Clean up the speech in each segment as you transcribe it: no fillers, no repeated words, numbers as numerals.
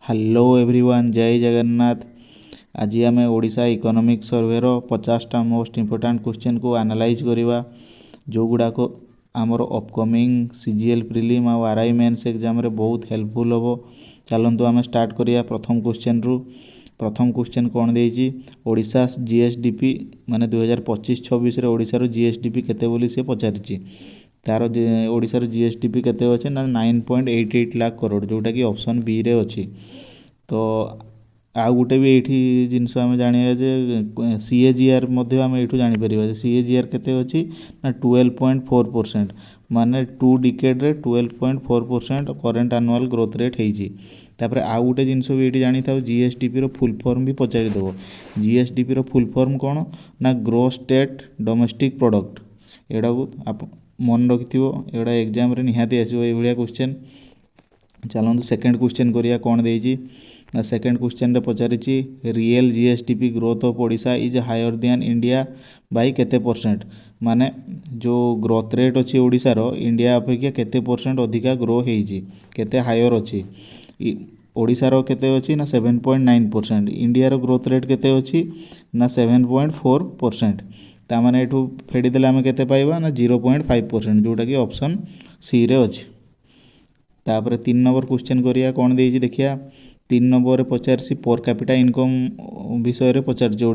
Hello everyone, जय जगन्नाथ। आज आम ओडिशा इकोनॉमिक सर्वेर 50टा मोस्ट इम्पोर्टाट क्वेश्चन को एनालाइज करवा, जो गुड़ाक आमर अपकमिंग सीजीएल प्रिलिम और आरआई मेन्स एग्जाम रे बहुत हेल्पफुल हम। चलतु आम स्टार्ट करिया प्रथम क्वेश्चन रु। प्रथम क्वेश्चन कौन देइछि, ओडिशा जीएसडीपी माने 2025-26 रे ओडिशार जीएसडीपी केते बोली से पचारिछि। तार ओडिशार जीएसडीपी केते अछि ना 9.88 लाख करोड़, जोटा कि ऑप्शन बी रे अछि। तो आउ गोटे भी ये जिनस आम जाना जे सीएजीआर आम ये जापर सीएजीआर केते अछि ना 12.4%, माने 2 डिकेड रे 12.4% करेन्ट एनुअल ग्रोथ रेट होइछि। तापर आउ गोटे जिनस भी ये जानी था, जीएसडीपी रो फुल फॉर्म भी पचारिदेव। जीएसडीपी रो फुल फॉर्म कौन ना ग्रोस स्टेट डोमेस्टिक प्रोडक्ट। एटा को आप मन रखिथिबो, एटा एग्जाम रे निहाती आसीबो ए भलिया क्वेश्चन। चलतु सेकेंड क्वेश्चन करिया कौन देइछि। सेकेंड क्वेश्चन रे पचारिछि, real GSDP growth of Odisha is higher than India by केते परसेंट। माने जो ग्रोथ रेट अच्छी ओडिशार इंडिया अपेक्षा केते परसेंट अधिका ग्रो होइछि, केते हायर अच्छी। ओडिशार केते अच्छी ना 7.9%, इंडियार ग्रोथ रेट केते अच्छी ना 7.4%। तामाने एठू फेडिदेले आमे केते पाइबा ना 0.5%, जोटा कि ऑप्शन सी रे अच्छी। तापर 3 नंबर क्वेश्चन करिया कौन देइछि देखिया। 3 नंबर रे पचारसी पर कैपिटा इनकम विषय रे पचारछि।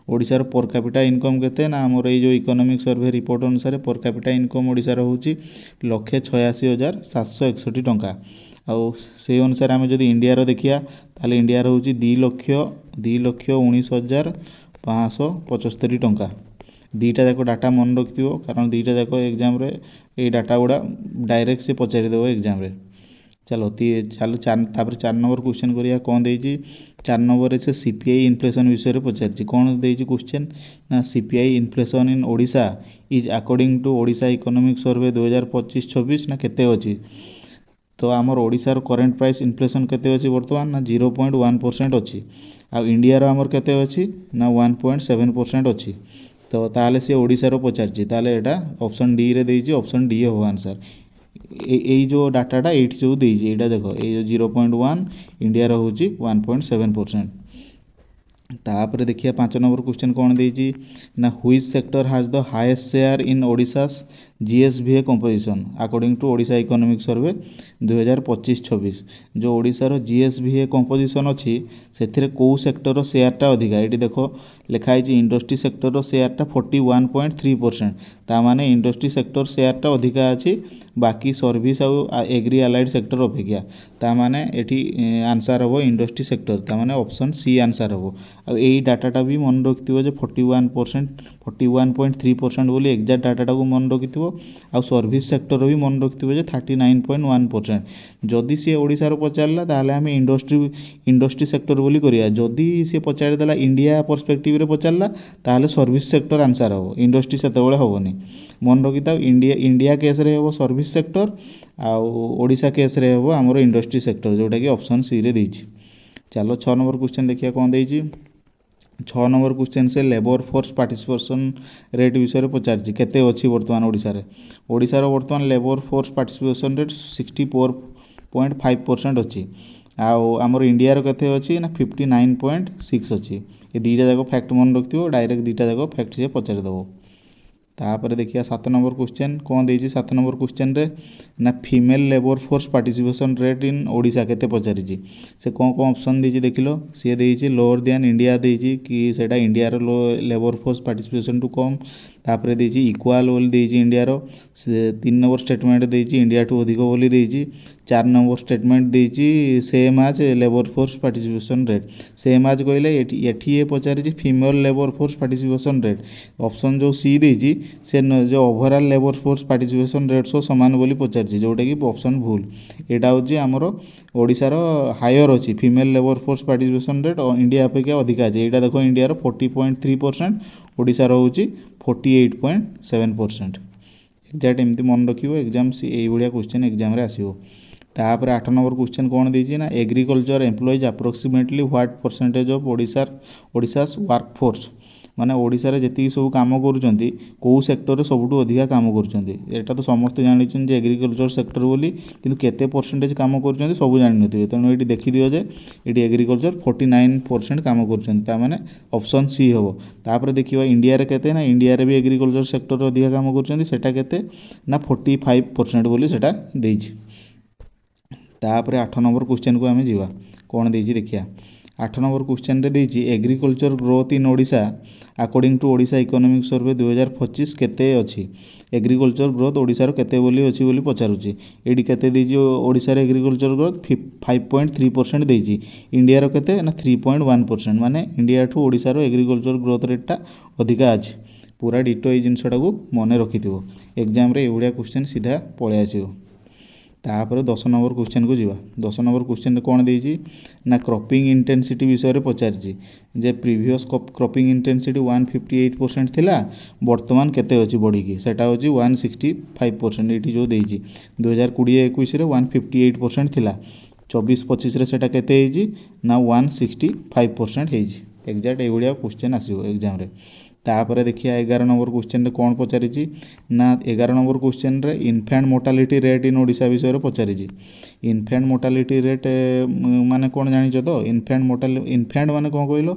ओडिशार पर कैपिटा इनकम केते ना हमर ए जो इकोनॉमिक सर्वे रिपोर्ट अनुसार पर कैपिटा इनकम ओडिशार होछि 186,761 टंका। आउ से अनुसार आम जदि इंडियार देखिया ताले इंडियार होछि 2,19,575 टंका। दीटा जाक डाटा मन रखिथिबो, कारण दीटा जाक एग्जाम रे ए डाटा गुड़ा डायरेक्ट से पचारिदेव एग्जाम रे। चलो तापर 4 नंबर क्वेश्चन करिया कौन देइछि। 4 नंबर रे से सीपीआई इन्फ्लेशन विषय रे पचारिछि। कौन देइछि क्वेश्चन ना CPI inflation in Odisha is according to Odisha economic survey 2025-26 ना केते अछि। तो आमर ओडिशार करेंट प्राइस इन्फ्लेशन केते अछि वर्तमान ना 0.1% अछि। आ इंडिया रो आमर केते अछि ना 1.7% अछि। तो ताले से ओडिशार पचारिछि, ताले एटा ऑप्शन डी रे देइछि, ऑप्शन डी हो आंसर। ए जो डाटाटा ये जो देइछि एटा देखो, ये 0.1 इंडिया रो होछि 1.7%। तापर देखिए 5 नंबर क्वेश्चन कौन देइछि ना which sector has the highest share in Odisha's GSVA composition according to Odisha economic survey 2025-26। जो ओडिशार जीएसवीए कंपोजिशन अच्छी से कौ सेक्टर शेयरटा अधिका। ये देखो लिखाई इंडस्ट्री सेक्टर शेयरटा 41.3%। तामाने इंडस्ट्री सेक्टर शेयरटा अधिका अच्छी बाकी सर्विस आ एग्री अलाइड सेक्टर अपेक्षा। तामाने एठी आंसर हम इंडस्ट्री सेक्टर, तामाने ऑप्शन सी आंसर हम। यही डाटाटा भी मन रखिथिबो जे 41.3% बोली एक्जाक्ट डाटाटा को मन रखिथिबो। आ सर्विस सेक्टर भी मन रखिथिबो जे 39.1%। जदि सी ओडिशार पचारला ताहले आमे इंडस्ट्री सेक्टर बोली करिया। जदि सी पचारि देला इंडिया पर्सपेक्टिव रे पचारला ताहले सर्विस सेक्टर आंसर हम, इंडस्ट्री सेतेबेले हबनी। मन रखिथाओ इंडिया केस रे हबो सर्विस सेक्टर, आ ओडिशा केस रे हबो हमर इंडस्ट्री सेक्टर, जोटा कि ऑप्शन सी रे देइछि। चलो 6 नंबर क्वेश्चन देखिया कौन देइछि। 6 नंबर क्वेश्चन से लेबर फोर्स पार्टिसिपेशन रेट विषय में पचार केते अच्छी वर्तमान ओडिशार वर्तमान लेबर फोर्स पार्टिसिपेशन रेट 64.5% अच्छी। आमर इंडिया केते अच्छी ना 59.6 अच्छी। ये दीटा जाक फैक्ट मन रखिथिबो, डायरेक्ट दीटा जाक फैक्ट से पचारिदेव। तापर देखिए 7 नंबर क्वेश्चन कौन देइछि। 7 नंबर क्वेश्चन रे ना female labour force participation rate in Odisha केते पचारिछि। से कौन कौन ऑप्शन देइछि देखिलो। सी देइछि लोअर देन इंडिया देइछि कि सेटा इंडिया रो लेबर फोर्स पार्टिसिपेशन टू कम। तापर देइछि इक्वल बोली देइछि इंडिया रो। 3 नंबर स्टेटमेंट देइछि इंडिया टू अधिक बोली देइछि। 4 नंबर स्टेटमेंट देइछि same as labour force participation rate. Same as कहले एठी ए पचारिछि female labour force participation rate. Option जो सी देइछि से जो overall labour force participation rate so समान बोली पचारिछि, जोटा कि ऑप्शन भूल। एटा होछि हमर ओडिशार हायर अछि female labour force participation rate India अपेक्षा अधिक अछि। एटा देखो इंडिया रो 40.3%, ओडिशार होछि 48.7%। एक्जाक्ट एमती मन रखिबो, एग्जाम सी एई भलिया क्वेश्चन एग्जाम रे आसीबो। तापर 8 नंबर क्वेश्चन कौन देइछि ना agriculture employees approximately what percentage of Odisha's work force. ମାନେ ଓଡ଼ିଶାରେ ଯେତିକି ସବୁ କାମ କରୁଛନ୍ତି କେଉଁ ସେକ୍ଟରରେ ସବୁଠୁ ଅଧିକା କାମ କରୁଛନ୍ତି। ଏଇଟା ତ ସମସ୍ତେ ଜାଣିଛନ୍ତି ଯେ ଏଗ୍ରିକଲଚର ସେକ୍ଟର ବୋଲି, କିନ୍ତୁ କେତେ ପରସେଣ୍ଟେଜ କାମ କରୁଛନ୍ତି ସବୁ ଜାଣିନଥିବେ। ତେଣୁ ଏଇଠି ଦେଖିଦିଅ ଯେ ଏଇଠି ଏଗ୍ରିକଲଚର 49% କାମ କରୁଛନ୍ତି, ତାମାନେ ଅପସନ୍ ସି ହେବ। ତାପରେ ଦେଖିବା ଇଣ୍ଡିଆରେ କେତେ, ନା ଇଣ୍ଡିଆରେ ବି ଏଗ୍ରିକଲଚର ସେକ୍ଟରରେ ଅଧିକା କାମ କରୁଛନ୍ତି, ସେଟା କେତେ ନା 45% ବୋଲି ସେଟା ଦେଇଛି। ତାପରେ 8 ନମ୍ବର କ୍ୱେଶ୍ଚନକୁ ଆମେ ଯିବା, କ'ଣ ଦେଇଛି ଦେଖିବା। 8 ନମ୍ବର କ୍ୱେଶ୍ଚନରେ ଦେଇଛି agriculture growth in Odisha according two Odisha economic survey 2025 କେତେ ଅଛି। ଏଗ୍ରିକଲଚର ଗ୍ରୋଥ ଓଡ଼ିଶାର କେତେ ବୋଲି ଅଛି ବୋଲି ପଚାରୁଛି। ଏଇଠି କେତେ ଦେଇଛି ଓଡ଼ିଶାରେ ଏଗ୍ରିକଲଚର ଗ୍ରୋଥ 5.3% ଦେଇଛି। ଇଣ୍ଡିଆର କେତେ ନା 3.1%, ମାନେ ଇଣ୍ଡିଆଠୁ ଓଡ଼ିଶାର ଏଗ୍ରିକଲଚର ଗ୍ରୋଥ ରେଟ୍ଟା ଅଧିକା ଅଛି। ପୁରା ଡିଟୋ ଏଇ ଜିନିଷଟାକୁ ମନେ ରଖିଥିବ, ଏକ୍ଜାମ୍ରେ ଏଇଭଳିଆ କ୍ୱେଶ୍ଚନ୍ ସିଧା ପଳେଇ ଆସିବ। ତାପରେ 10 ନମ୍ବର କ୍ୱେଶ୍ଚନକୁ ଯିବା। 10 ନମ୍ବର କ୍ୱେଶ୍ଚନରେ କ'ଣ ଦେଇଛି ନା କ୍ରପିଂ ଇଣ୍ଟେନ୍ସିଟି ବିଷୟରେ ପଚାରିଛି ଯେ ପ୍ରିଭିୟସ୍ କ୍ରପିଂ ଇଣ୍ଟେନ୍ସିଟି 158% ଥିଲା, ବର୍ତ୍ତମାନ କେତେ ଅଛି ବଢ଼ିକି, ସେଟା ହେଉଛି 165%। ଏଇଠି ଯେଉଁ ଦେଇଛି 2020-21ରେ 158% ଥିଲା, 24-25ରେ ସେଟା କେତେ ହେଇଛି ନା 165% ହେଇଛି। ଏକ୍ଜାକ୍ଟ ଏଇଭଳିଆ କ୍ୱେଶ୍ଚନ୍ ଆସିବ ଏକ୍ଜାମ୍ରେ। ତାପରେ ଦେଖିବା 11 ନମ୍ବର କ୍ୱେଶ୍ଚନରେ କ'ଣ ପଚାରିଛି ନା 11 ନମ୍ବର କ୍ୱେଶ୍ଚନରେ infant mortality rate in Odisha ବିଷୟରେ ପଚାରିଛି। ଇନଫ୍ୟାଣ୍ଟ ମୋର୍ଟାଲିଟି ରେଟ୍ ମାନେ କ'ଣ ଜାଣିଛ ତ? ଇନଫ୍ୟାଣ୍ଟ ମାନେ କ'ଣ କହିଲ,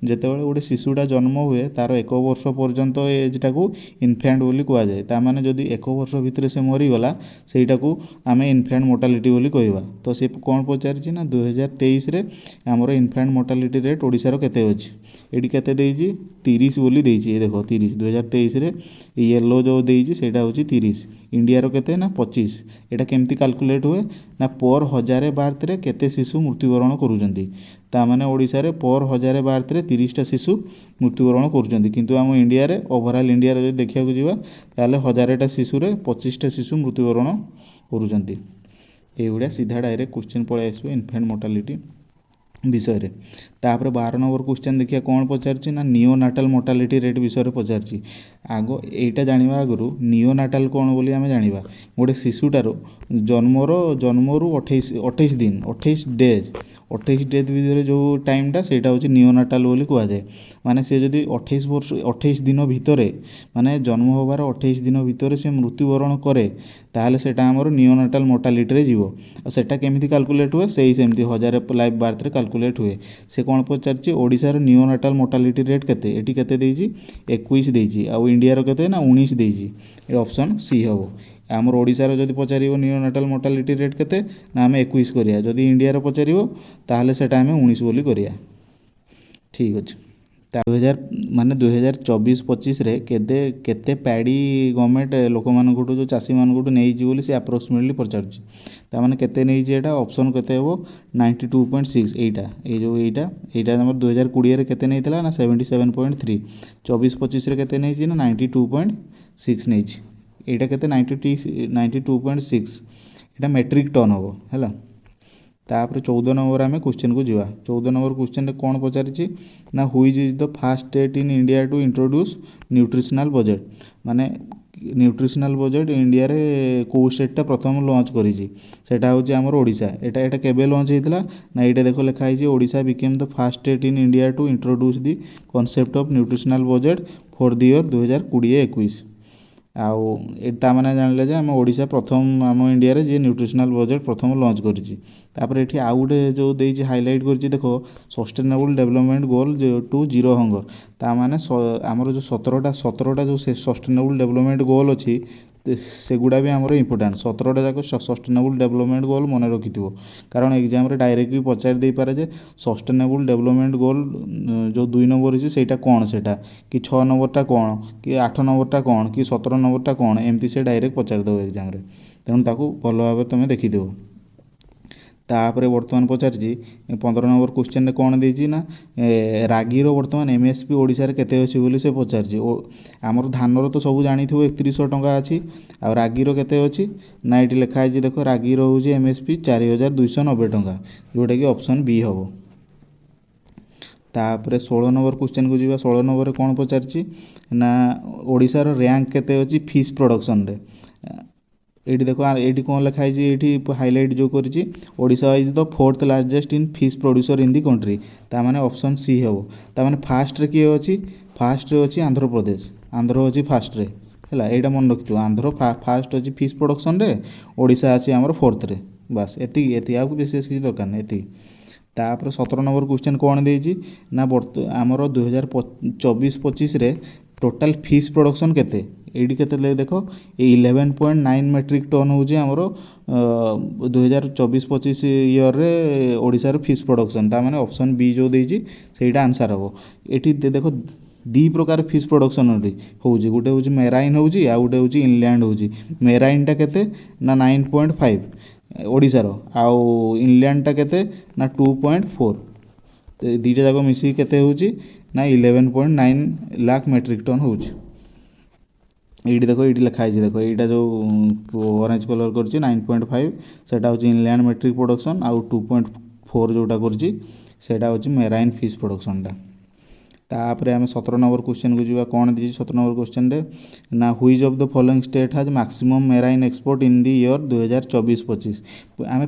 ଯେତେବେଳେ ଗୋଟେ ଶିଶୁଟା ଜନ୍ମ ହୁଏ ତାର 1 ବର୍ଷ ପର୍ଯ୍ୟନ୍ତ ଏଜ୍ଟାକୁ ଇନଫ୍ୟାଣ୍ଟ ବୋଲି କୁହାଯାଏ। ତାମାନେ ଯଦି 1 ବର୍ଷ ଭିତରେ ସେ ମରିଗଲା ସେଇଟାକୁ ଆମେ ଇନଫ୍ୟାଣ୍ଟ ମୋର୍ଟାଲିଟି ବୋଲି କହିବା। ତ ସେ କ'ଣ ପଚାରିଛି ନା 2023ରେ ଆମର ଇନଫ୍ୟାଣ୍ଟ ମୋର୍ଟାଲିଟି ରେଟ୍ ଓଡ଼ିଶାର କେତେ ଅଛି। ଏଇଠି କେତେ ଦେଇଛି 30 ବୋଲି ଦେଇଛି। ଏ ଦେଖ 30 2023ରେ ୟେଲୋ ଯେଉଁ ଦେଇଛି ସେଇଟା ହେଉଛି 30। ଇଣ୍ଡିଆର କେତେ ନା 25। ଏଇଟା କେମିତି କାଲକୁଲେଟ୍ ହୁଏ ନା ପର୍ 1000 ବାର୍ଥରେ କେତେ ଶିଶୁ ମୃତ୍ୟୁବରଣ କରୁଛନ୍ତି। ତାମାନେ ଓଡ଼ିଶାରେ ପର୍ 1000 ବାର୍ଥରେ 30ଟା ଶିଶୁ ମୃତ୍ୟୁବରଣ କରୁଛନ୍ତି, କିନ୍ତୁ ଆମ ଇଣ୍ଡିଆରେ ଓଭରାଲ୍ ଇଣ୍ଡିଆରେ ଯଦି ଦେଖିବାକୁ ଯିବା ତାହେଲେ 1000ଟା ଶିଶୁରେ 25ଟା ଶିଶୁ ମୃତ୍ୟୁବରଣ କରୁଛନ୍ତି। ଏଇଭଳିଆ ସିଧା ଡାଇରେକ୍ଟ କ୍ୱେଶ୍ଚନ୍ ପଳେଇ ଆସିବ ଇନଫ୍ୟାଣ୍ଟ ମୋର୍ଟାଲିଟି ବିଷୟରେ। ତାପରେ 12 ନମ୍ବର କ୍ୱେଶ୍ଚନ୍ ଦେଖିବା କ'ଣ ପଚାରିଛି ନା ନିଓନାଟାଲ ମୋର୍ଟାଲିଟି ରେଟ୍ ବିଷୟରେ ପଚାରିଛି। ଆଗ ଏଇଟା ଜାଣିବା ଆଗରୁ ନିଓନାଟାଲ କ'ଣ ବୋଲି ଆମେ ଜାଣିବା। ଗୋଟେ ଶିଶୁଟାର ଜନ୍ମରୁ 28 ଦିନ 28 ଡେଜ୍ ଭିତରେ ଯେଉଁ ଟାଇମ୍ଟା ସେଇଟା ହେଉଛି ନିଓନାଟାଲ ବୋଲି କୁହାଯାଏ। ମାନେ ସେ ଯଦି 28 ଦିନ ଭିତରେ, ମାନେ ଜନ୍ମ ହେବାର 28 ଦିନ ଭିତରେ ସେ ମୃତ୍ୟୁବରଣ କରେ ତାହେଲେ ସେଇଟା ଆମର ନିଓନାଟାଲ ମୋର୍ଟାଲିଟିରେ ଯିବ। ଆଉ ସେଇଟା କେମିତି କାଲକୁଲେଟ୍ ହୁଏ, ସେମିତି 1000 ଲାଇଫ୍ ବାର୍ଥରେ କାଲକୁଲେଟ୍ ହୁଏ। ସେ କ'ଣ ପଚାରିଛି ଓଡ଼ିଶାର ନିଓନାଟାଲ ମୋର୍ଟାଲିଟି ରେଟ୍ କେତେ। ଏଠି କେତେ ଦେଇଛି 21 ଦେଇଛି, ଆଉ ଇଣ୍ଡିଆର କେତେ ନା 19 ଦେଇଛି। ଏ ଅପସନ୍ ସି ହେବ। ଆମର ଓଡ଼ିଶାର ଯଦି ପଚାରିବ ନିଓନାଟାଲ ମୋର୍ଟାଲିଟି ରେଟ୍ କେତେ ନା ଆମେ 21 କରିବା, ଯଦି ଇଣ୍ଡିଆର ପଚାରିବ ତାହେଲେ ସେଇଟା ଆମେ 19 ବୋଲି କରିବା। ଠିକ୍ ଅଛି। 2024-25ରେ କେତେ ପ୍ୟାଡ଼ି ଗଭର୍ଣ୍ଣମେଣ୍ଟ ଲୋକମାନଙ୍କଠୁ ଯେଉଁ ଚାଷୀମାନଙ୍କଠୁ ନେଇଛି ବୋଲି ସେ ଆପ୍ରୋକ୍ସିମେଟଲି ପଚାରୁଛି। ତାମାନେ କେତେ ନେଇଛି, ଏଇଟା ଅପସନ୍ କେତେ ହେବ 92.6। ଏଇଟା ଆମର 2020ରେ କେତେ ନେଇଥିଲା ନା 77.3। 24-25ରେ କେତେ ନେଇଛି ନା 92.6 ନେଇଛି। ଏଇଟା କେତେ 92.6, ଏଇଟା ମେଟ୍ରିକ୍ ଟନ୍ ହେବ ହେଲା। ତାପରେ 14 ନମ୍ବର ଆମେ କ୍ୱେଶ୍ଚନକୁ ଯିବା। 14 ନମ୍ବର କ୍ୱେଶ୍ଚନରେ କ'ଣ ପଚାରିଛି ନା which is the first state in India to introduce nutritional budget. ମାନେ ନ୍ୟୁଟ୍ରିସନାଲ୍ ବଜେଟ୍ ଇଣ୍ଡିଆରେ କେଉଁ ଷ୍ଟେଟ୍ଟା ପ୍ରଥମ ଲଞ୍ଚ କରିଛି, ସେଇଟା ହେଉଛି ଆମର ଓଡ଼ିଶା। ଏଇଟା କେବେ ଲଞ୍ଚ ହେଇଥିଲା ନା ଏଇଟା ଦେଖ ଲେଖା ହେଇଛି Odisha became the first state in India to introduce the concept of nutritional budget for the year 2020-21। ଆଉ ତାମାନେ ଜାଣିଲେ ଯେ ଆମ ଓଡ଼ିଶା ଆମ ଇଣ୍ଡିଆରେ ଯିଏ ନ୍ୟୁଟ୍ରିସନାଲ୍ ବଜେଟ୍ ପ୍ରଥମ ଲଞ୍ଚ କରିଛି। ତାପରେ ଏଠି ଆଉ ଗୋଟେ ଯେଉଁ ଦେଇଛି ହାଇଲାଇଟ୍ କରିଛି ଦେଖ sustainable development goal two zero hunger. ତାମାନେ ଆମର ଯେଉଁ 17ଟା ଯେଉଁ ସଷ୍ଟେନେବୁଲ୍ ଡେଭଲପମେଣ୍ଟ ଗୋଲ୍ ଅଛି ସେଗୁଡ଼ା ବି ଆମର ଇମ୍ପୋର୍ଟାଣ୍ଟ। 17ଟା ଯାକ ସଷ୍ଟେନେବୁଲ୍ ଡେଭଲପମେଣ୍ଟ ଗୋଲ୍ ମନେ ରଖିଥିବ, କାରଣ ଏକ୍ଜାମ୍ରେ ଡାଇରେକ୍ଟ ବି ପଚାରି ଦେଇପାରେ ଯେ ସଷ୍ଟେନେବୁଲ୍ ଡେଭଲପମେଣ୍ଟ ଗୋଲ୍ ଯେଉଁ 2 ନମ୍ବର ଅଛି ସେଇଟା କ'ଣ, ସେଇଟା କି 6 ନମ୍ବରଟା କ'ଣ, କି 8 ନମ୍ବରଟା କ'ଣ, କି 17 ନମ୍ବରଟା କ'ଣ, ଏମିତି ସେ ଡାଇରେକ୍ଟ ପଚାରିଦେବ ଏକ୍ଜାମ୍ରେ। ତେଣୁ ତାକୁ ଭଲ ଭାବରେ ତୁମେ ଦେଖିଥିବ। ତାପରେ ବର୍ତ୍ତମାନ ପଚାରିଛି 15 ନମ୍ବର କ୍ୱେଶ୍ଚନରେ କ'ଣ ଦେଇଛି ନା ରାଗିର ବର୍ତ୍ତମାନ MSP ଓଡ଼ିଶାରେ କେତେ ଅଛି ବୋଲି ସେ ପଚାରିଛି। ଆମର ଧାନର ତ ସବୁ ଜାଣିଥିବ 3100 ଟଙ୍କା ଅଛି, ଆଉ ରାଗିର କେତେ ଅଛି ନା ଏଇଠି ଲେଖା ହେଇଛି ଦେଖ ରାଗିର ହେଉଛି MSP 4290 ଟଙ୍କା, ଯେଉଁଟାକି ଅପସନ୍ ବି ହେବ। ତାପରେ 16 ନମ୍ବର କ୍ୱେଶ୍ଚନକୁ ଯିବା। 16 ନମ୍ବରରେ କ'ଣ ପଚାରିଛି ନା ଓଡ଼ିଶାର ର୍ୟାଙ୍କ କେତେ ଅଛି ଫିସ୍ ପ୍ରଡକ୍ସନରେ। ଏଇଠି ଦେଖ ଏଇଠି କ'ଣ ଲେଖା ହେଇଛି, ଏଇଠି ହାଇଲାଇଟ୍ ଯେଉଁ କରିଛି Odisha is the 4th largest in fish producer in the country. ତାମାନେ ଅପସନ୍ ସି ହେବ। ତାମାନେ ଫାର୍ଷ୍ଟରେ କିଏ ଅଛି फास्ट अच्छी आंध्र प्रदेश, आंध्र अच्छी फास्ट रे है यहाँ मन रखि आंध्र फास्ट अच्छी फिश प्रोडक्शन रे, ओडिशा अच्छी आमर फोर्थ रे। बास एति आपको विशेष किसी दरकार नहीं एति। तापर 17 नंबर क्वेश्चन कौन देछि ना आमर 2024-25 रे टोटाल फिश प्रोडक्शन केते एडी केते देखो 11.9 मेट्रिक टन होउछि आमर 2024-25 ईयर रे ओडिसा रो फिश प्रोडक्शन। ता माने ऑप्शन बी जो देछि सेटा आंसर हबो। एठी देखो दी प्रकार फिश प्रोडक्शन होउछि, गोटे होउछि मेराइन होउछि आ गोटे होउछि इनलैंड होउछि। मेराइनटा केते ना 9.5 ओडिशार, आउ इनलैंडटा केते ना 2.4, दुईटा जाक मिसी केते होउछि ना 11.9 लाख मेट्रिक टन होउछि। एठी देखो एठी लिखा है देखो एटा जो ऑरेंज कलर करछि 9.5 सेटा होछि इनलैंड मेट्रिक प्रोडक्शन, आउ 2.4 जोटा करछि सेटा होछि मेराइन फिश प्रोडक्शनटा। तापर आम 17 नंबर क्वेश्चन को जी कौन दी 17 नंबर क्वेश्चन रे ना which of the following state has maximum marine export in the year 2024-25। आम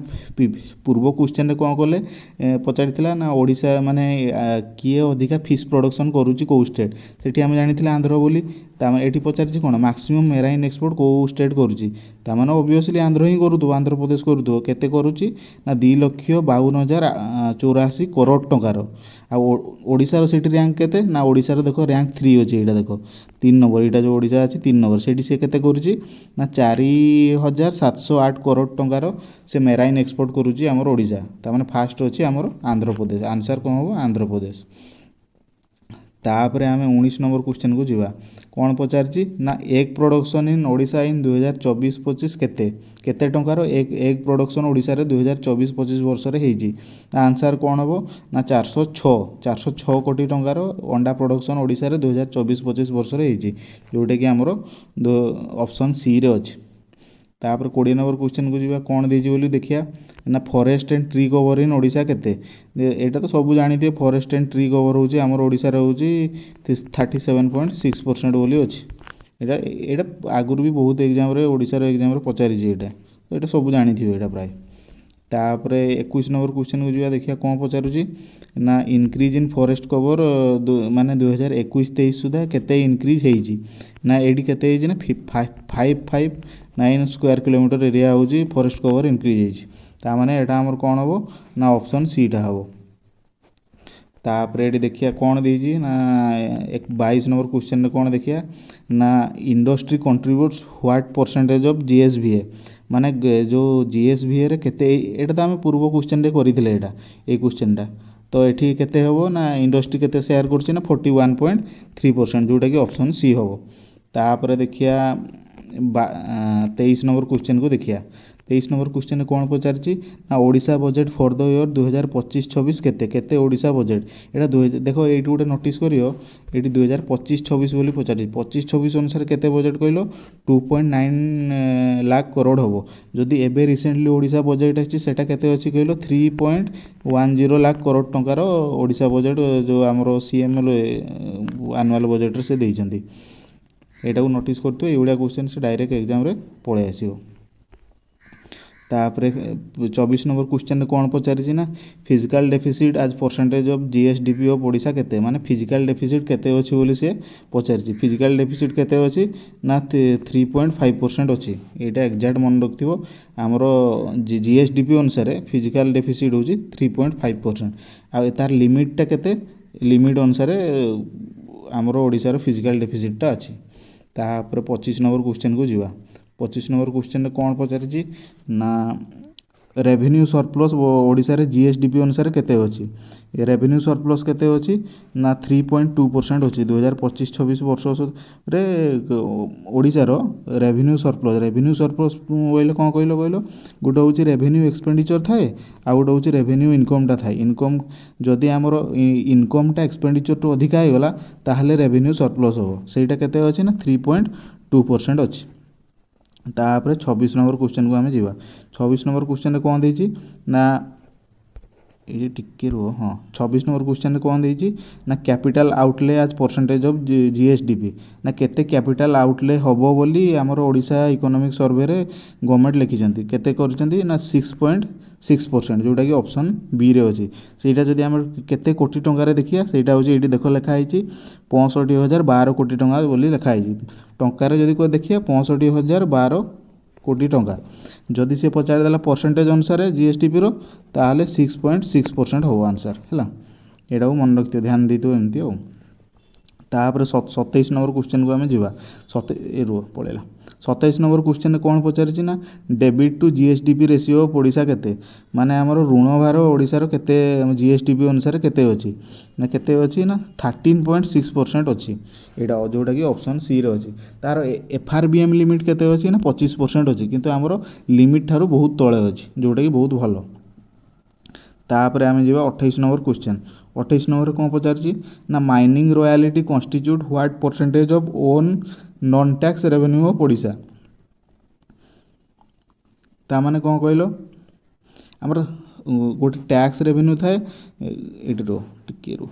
पूर्व क्वेश्चन रे कौन कले पचारिथिला ना ओडिशा माने किए अधिका फिश प्रोडक्शन करूची को स्टेट, सेठी आम जानिथिला आंध्र बोली। तामे एठी पचारिछि कोन मैक्सिमम मेराइन एक्सपोर्ट को स्टेट करूची, तामाने ऑब्वियसली आंध्र ही करूथो, आंध्र प्रदेश करूथो। केते करूची ना 2,52,084 करोड़ टंकार। आ ओडिशा रो सिटी रैंक केते ना ओडिशा रो देखो रैंक 3 अछि, एटा देखो 3 नंबर, एटा जो ओडिशा अछि 3 नंबर, सेठी से केते करूची ना 4,708 करोड़ टंकार से मेराइन एक्सपोर्ट करूची हमर ओडिशा। ता माने फास्ट अछि हमर आंध्र प्रदेश। आंसर कोन हो आंध्र प्रदेश। तापर आम 19 नंबर क्वेश्चन को जीवा कौन पचारछि ना एग प्रोडक्शन इन ओडिशा इन 2024-25 केते केते टंकार एग प्रोडक्शन ओडिशा रे 2024-25 वर्ष रे हेजी। आंसर कौन हम ना 406 कोटी टंकार अंडा प्रोडक्शन ओडिशा रे 2024-25 वर्ष रे हेजी, जोटा कि हमर ऑप्शन सी रे अछि। तापर 20 नंबर क्वेश्चन को जीवा कौन देछि बोली देखिया ना forest and tree cover in Odisha केते। एटा तो सब जानिथे फॉरेस्ट एंड ट्री कवर होउची हमर ओडिशा रे होउची 37.6% बोली अछि। एटा एटा आगुर भी बहुत एग्जाम रे ओडिशा रे एग्जाम रे पचारि जे एटा सब जानिथिबे एटा प्राय। तापरे 21 नंबर क्वेश्चन को जीवा देखिया कौन पचारुची ना इनक्रीज इन फॉरेस्ट कवर माने 2021-23 सुधा केते इनक्रीज हेजी ना एडी केते हेजी ना 559 स्क्वायर किलोमीटर एरिया होउची फॉरेस्ट कवर इनक्रीज हेजी। ता माने एटा हमर कोन हबो ना ऑप्शन सी टा हबो। तापर एटी देखिया कौन देजी ना 22 नंबर क्वेश्चन रे कौन देखिया ना industry contributes what percentage of GSVA, माने जो जीएसवीए रे केते एटा तो हम पूर्व क्वेश्चन रे करिथिले एटा ए क्वेश्चनटा, तो एठी केते हबो ना इंडस्ट्री केते शेयर करछि ना 41.3%, जोटा कि ऑप्शन सी हबो। तापर देखिया 23 नंबर क्वेश्चन को देखिया 23 नंबर क्वेश्चन कौन पचारछि ना Odisha budget for the year 2025-26 केते केते ओडिशा बजेट। एटा देखो एठी गोटे नोटिस करियो एठी 2025-26 बोली पचारछि, 25-26 अनुसार केते बजेट कहलो 2.9 लाख करोड़ हबो। जदि एबे रिसेंटली ओडिशा बजेट अछि सेटा केते अछि कहलो 3.10 लाख करोड़ टंकार ओडिशा बजेट जो हमरो सीएम एनुअल बजेट रे से देइछन्ती। एटा को नोटिस करतो एउडा क्वेश्चन से डायरेक्ट एग्जाम रे पळे आसीबो। तापरे 24 नंबर क्वेश्चन कौन पचारिछि ना फिजिकल डेफिसिट आज percentage of GSDP of Odisha केते, माने फिजिकल डेफिसिट केते अछि बोली से पचारिछि। फिजिकल डेफिसिट केते अछि ना 3.5% अछि। एटा एग्जैक्ट मन रखथिबो हमरो जीएसडीपी अनुसार फिजिकल डेफिसिट होछि 3.5%। आ तार लिमिट टा केते लिमिट अनुसार हमरो ओडिसा रो फिजिकल डेफिसिट टा अछि। तापर 25 नंबर क्वेश्चन को जीवा 25 नंबर क्वेश्चन रे कौन पचारिछि ना रेवेन्यू सरप्लस ओडिशा रे जीएसडीपी अनुसार केते अछि। रेवेन्यू सरप्लस केते अछि ना 3.2% अछि 2025-26 वर्ष रे ओडिशा रो रेवेन्यू सरप्लस बोले कोन कहलो गोटे होछि रेवेन्यू एक्सपेंडिचर थाए आ गोटे होछि रेवेन्यू इनकम टा थाए। इनकम जदि हमरो इनकम टा एक्सपेंडिचर तो अधिका हे गला ताहले रेवेन्यू सरप्लस हो, सेटा केते अछि ना 3.2% अछि। तापर 26 नंबर क्वेश्चन को आमे जीवा 26 नंबर क्वेश्चन रे कोन देछि ना ये टिके रुह हाँ 26 नंबर क्वेश्चन कौन देती ना कैपिटल आउटले आज परसेंटेज ऑफ जीएसडीपी ना केते कैपिटल आउटले हबो बोली आमर ओडिशा इकोनॉमिक सर्वे रे गवर्नमेंट लिखिछंती केते करछंती ना 6.6% जोटा कि ऑप्शन बी रे अछि सेटा जदि हम केते कोटी टंका रे देखिया सेटा होची एठी देखो लिखा आइछि 65,012 कोटी टंका बोली लिखा आइछि टंका रे जदि को देखिया 65,012 कोटी टंका जदि से पचारि देला परसेंटेज अनुसार जीएसटीपी रो ताहले 6.6% हो आंसर है एटा मन रखियो ध्यान देतो एमती हो तापर 27 नंबर क्वेश्चन को आम जा रुह पड़ेगा 27 नंबर क्वेश्चन कौन पचारि ना डेबिट to GSDP ratio of Odisha केते माने आमर ऋण भार ओडिशार केते जीएसडीपी अनुसार केते अछि ना केते अछि ना 13.6% अछि एटा जोटा कि ऑप्शन सी रे अछि तार एफआरबीएम लिमिट केते अछि ना 25% अछि किंतु आमर लिमिट थारु बहुत तळे अछि जोटा कि बहुत भलो तापर आम जा 28 नंबर क्वेश्चन 28 नंबर कौन पचारि ना mining royalty constitute what percentage of own non tax revenue of Odisha ता माने कौन कहलो आमर गोटे टैक्स रेवेन्यू थाए एटी रो टिके रो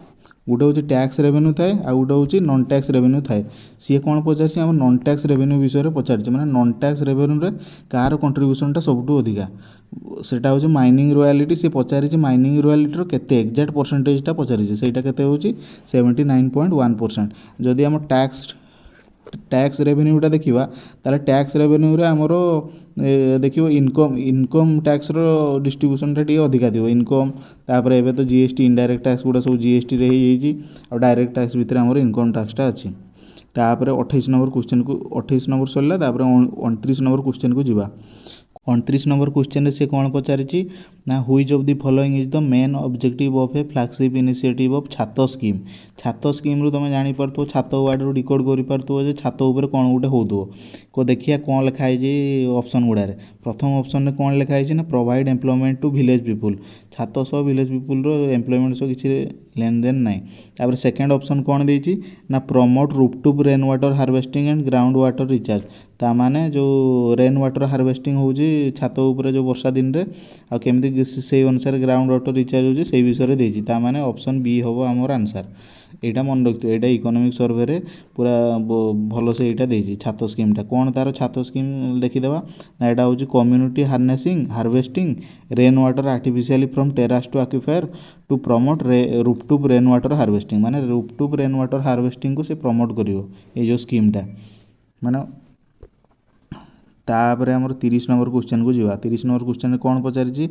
गोटे हूँ टैक्स रेवेन्यू थाए आ गोटे हूँ नॉन टैक्स रेवेन्यू थाए सी कौन पचार आम नॉन टैक्स रेवेन्यू विषय पचार मैंने नॉन टैक्स रेवेन्यू रे कार कंट्रीब्यूशनटा सबुठू अधिका सेटा हूँ माइनिंग रॉयल्टी सी पचारि माइनिंग रॉयल्टी केते एक्जाक्ट परसेंटेजटा पचारि सेटा केते हूँ 79.1% जदि आम टैक्स रेवेन्यूटा देखा ताले टैक्स रेवेन्यू रे आमर देखियो इनकम टैक्स रो डिस्ट्रीब्यूशनटा टी अधिका थी इनकम तापर एबे तो जीएसटी इनडायरेक्ट टैक्स गुड़ा सब जीएसटी रे ही और डायरेक्ट टैक्स भितर आमर इनकम टैक्सटा अच्छी तापर 28 नंबर क्वेश्चन को 28 नंबर सरला तापर 29 नंबर क्वेश्चन को जीवा 29 नंबर क्वेश्चन से कौन पचारि ना which of the following is the main objective of a flagship initiative of छातो स्कीम रू तुम जानी पारथो छात वार्ड रू डिकोड करि पारथो जे छात ऊपर कौन गोटे होउथो को देखिया कौन लिखाई जे ऑप्शन गुड़ा प्रथम ऑप्शन में कौन लिखाई ना provide employment to village people छात सह विलेज पीपुल रो एम्प्लॉयमेंट सह किसी लेन देन नाई तापर सेकंड ऑप्शन कौन देछि ना promote rooftop rain water harvesting and ground water recharge ता माने जो रेन वाटर हार्वेस्टिंग होउछि छात ऊपर जो वर्षा दिन रे आ केमती से अनुसार ग्राउंड वाटर रिचार्ज होउछि से विषय रे देछि ता माने ऑप्शन बी होबो हमर आंसर एटा मन रखियो एटा इकोनॉमिक सर्वे रे पूरा भलो से एटा देछि छात स्कीमटा कौन तार छात स्कीम देखिदेवा ना एटा होउछि community harnessing harvesting rain water artificially from terrace to aquifer to promote rooftop rain water harvesting माने रूफटॉप रेन वाटर हार्वेस्टिंग को से प्रमोट करिवो ए जो स्कीमटा माने तापर आमर 30 नंबर क्वेश्चन को जीवा 30 नंबर क्वेश्चन कौन पचारि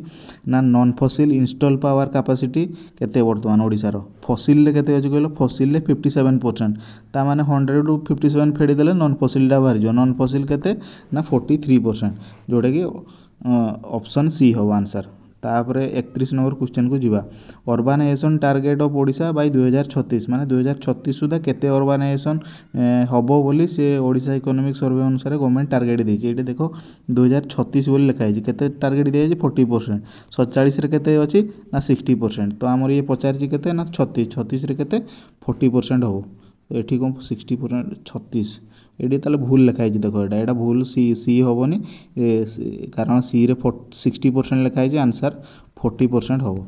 ना नॉन फसिल इंस्टॉल पावर कैपेसिटी केते वर्तमान ओडिशार फसिल रे केते अछि कहलो फसिल रे 57% ता माने 100 रु 57 फेडी देले नॉन फसिलटा बाहर जो नॉन फसिल केते ना 43% जोटा कि ऑप्शन सी हो आंसर तापर 31 नंबर क्वेश्चन को जीवा urbanisation target of Odisha by 2036 माने 2036 सुधा केते अर्बानाइजेशन हबो बोली से ओडिशा इकोनॉमिक सर्वे अनुसार गवर्नमेंट टार्गेट देछि एटे देखो 2036 बोली लिखा है केते टार्गेट दिया है 40% 47 रे केते अछि ना 60% तो हमर ये पचारि केते ना 36 रे केते 40% हो एठी कम 60% 36 एटी ताले भूल लिखा है देखो एटा भूल सी होबनी कारण सी रे 60% लिखा है आंसर 40% होबो।